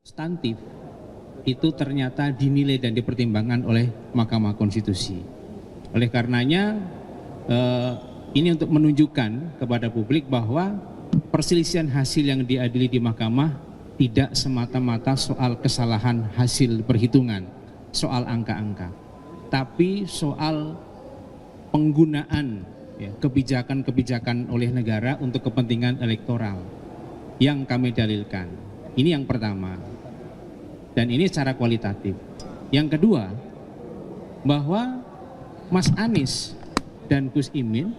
substantif itu ternyata dinilai dan dipertimbangkan oleh Mahkamah Konstitusi. Oleh karenanya ini untuk menunjukkan kepada publik bahwa perselisihan hasil yang diadili di mahkamah tidak semata-mata soal kesalahan hasil perhitungan, soal angka-angka, tapi soal penggunaan kebijakan-kebijakan oleh negara untuk kepentingan elektoral yang kami dalilkan. Ini yang pertama. Dan ini secara kualitatif. Yang kedua, bahwa Mas Anies dan Gus Imin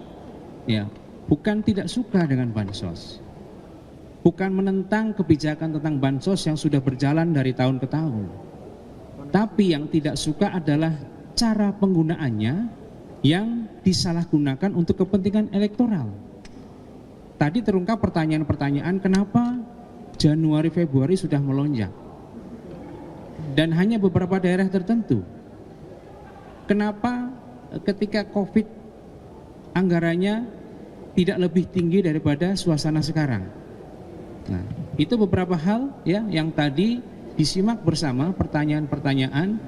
bukan tidak suka dengan bansos. Bukan menentang kebijakan tentang bansos yang sudah berjalan dari tahun ke tahun. Tapi yang tidak suka adalah cara penggunaannya yang disalahgunakan untuk kepentingan elektoral. Tadi terungkap pertanyaan-pertanyaan kenapa Januari Februari sudah melonjak dan hanya beberapa daerah tertentu. Kenapa ketika COVID anggarannya tidak lebih tinggi daripada suasana sekarang? Nah, itu beberapa hal yang tadi disimak bersama pertanyaan-pertanyaan.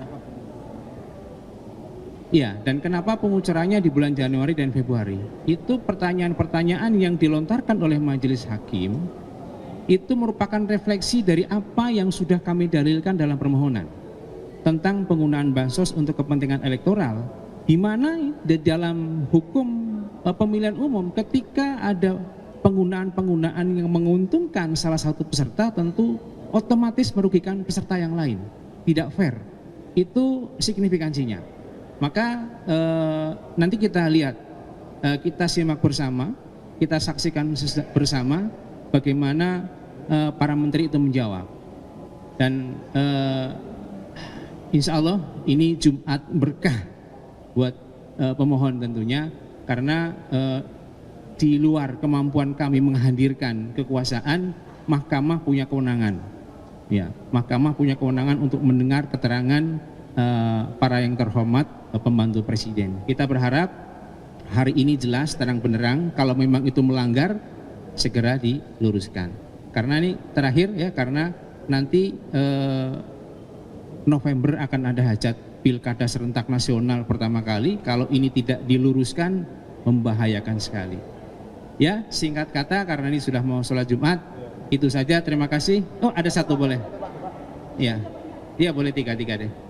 Dan kenapa pengucurannya di bulan Januari dan Februari? Itu pertanyaan-pertanyaan yang dilontarkan oleh majelis hakim. Itu merupakan refleksi dari apa yang sudah kami dalilkan dalam permohonan tentang penggunaan bansos untuk kepentingan elektoral, di mana di dalam hukum pemilihan umum ketika ada penggunaan yang menguntungkan salah satu peserta tentu otomatis merugikan peserta yang lain, tidak fair. Itu signifikansinya. Maka nanti kita lihat, kita simak bersama, kita saksikan bersama bagaimana para menteri itu menjawab. Dan insya Allah ini Jumat berkah buat pemohon tentunya, karena di luar kemampuan kami menghadirkan kekuasaan, mahkamah punya kewenangan. Mahkamah punya kewenangan untuk mendengar keterangan para yang terhormat pembantu presiden. Kita berharap hari ini jelas terang benderang, kalau memang itu melanggar segera diluruskan. Karena ini terakhir karena nanti November akan ada hajat pilkada serentak nasional pertama kali. Kalau ini tidak diluruskan membahayakan sekali. Singkat kata, karena ini sudah mau sholat Jumat, itu saja. Terima kasih. Oh, ada satu boleh? Dia boleh tiga deh.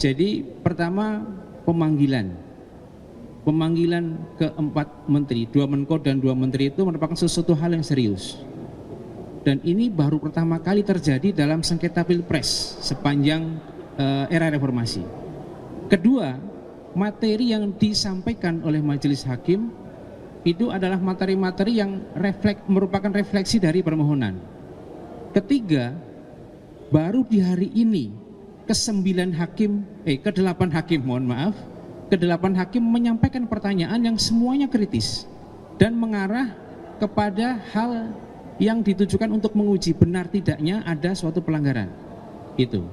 Jadi pertama pemanggilan keempat menteri, 2 Menko dan 2 menteri itu merupakan sesuatu hal yang serius. Dan ini baru pertama kali terjadi dalam sengketa Pilpres sepanjang era reformasi. Kedua, materi yang disampaikan oleh majelis hakim itu adalah materi-materi yang merupakan refleksi dari permohonan. Ketiga, baru di hari ini ke-8 hakim menyampaikan pertanyaan yang semuanya kritis dan mengarah kepada hal yang ditujukan untuk menguji benar tidaknya ada suatu pelanggaran. Itu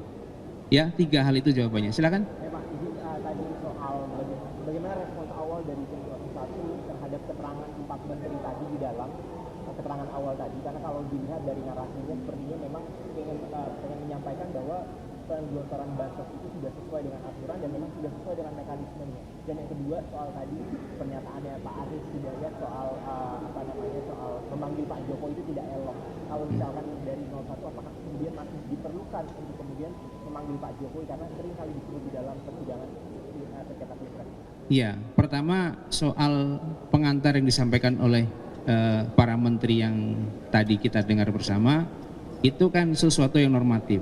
3 hal itu jawabannya. Silakan. Tadi soal bagaimana respons awal dari tim 1 terhadap keterangan 4 menteri tadi di dalam keterangan awal tadi, karena kalau dilihat dari narasinya sepertinya memang pengen menyampaikan bahwa penggelontoran bansos itu sudah sesuai dengan aturan dan memang sudah sesuai dengan mekanismenya. Dan yang kedua soal tadi pernyataannya Pak Arief Hidayat soal soal memanggil Pak Jokowi itu tidak elok. Kalau misalkan dari 01, apakah kemudian masih diperlukan untuk kemudian memanggil Pak Jokowi, karena sering kali disebut di dalam persidangan sengketa Pilpres? Pertama soal pengantar yang disampaikan oleh para menteri yang tadi kita dengar bersama, itu kan sesuatu yang normatif.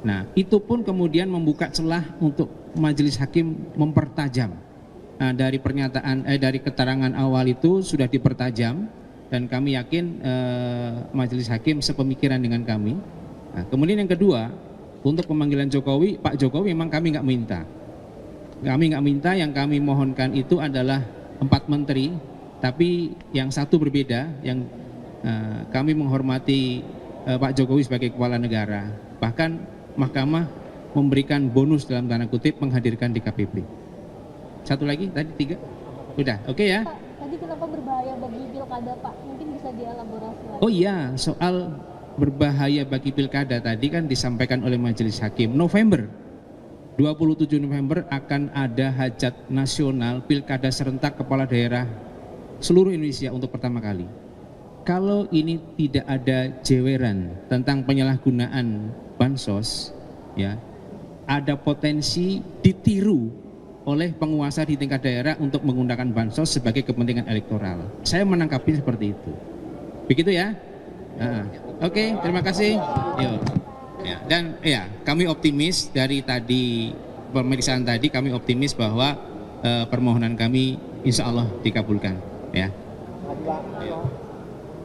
Nah, itu pun kemudian membuka celah untuk majelis hakim mempertajam. Dari dari keterangan awal itu sudah dipertajam, dan kami yakin majelis hakim sepemikiran dengan kami. Nah, kemudian yang kedua, untuk pemanggilan Pak Jokowi memang kami nggak minta. Kami nggak minta, yang kami mohonkan itu adalah 4 menteri, tapi yang satu berbeda, yang kami menghormati Pak Jokowi sebagai kepala negara. Bahkan Mahkamah memberikan bonus dalam tanda kutip menghadirkan DKPP. Satu lagi, tadi 3? Udah, oke ya? Pak, tadi kenapa berbahaya bagi pilkada Pak? Mungkin bisa dielaborasi lagi. Oh iya, soal berbahaya bagi pilkada tadi kan disampaikan oleh Majelis Hakim. 27 November akan ada hajat nasional pilkada serentak kepala daerah seluruh Indonesia untuk pertama kali. Kalau ini tidak ada jeweran tentang penyalahgunaan bansos, ya, ada potensi ditiru oleh penguasa di tingkat daerah untuk menggunakan bansos sebagai kepentingan elektoral. Saya menangkapnya seperti itu. Begitu ya? Oke, terima kasih. Yuk. Ya, dan ya, kami optimis dari tadi pemeriksaan tadi, kami optimis bahwa permohonan kami insya Allah dikabulkan. Ya.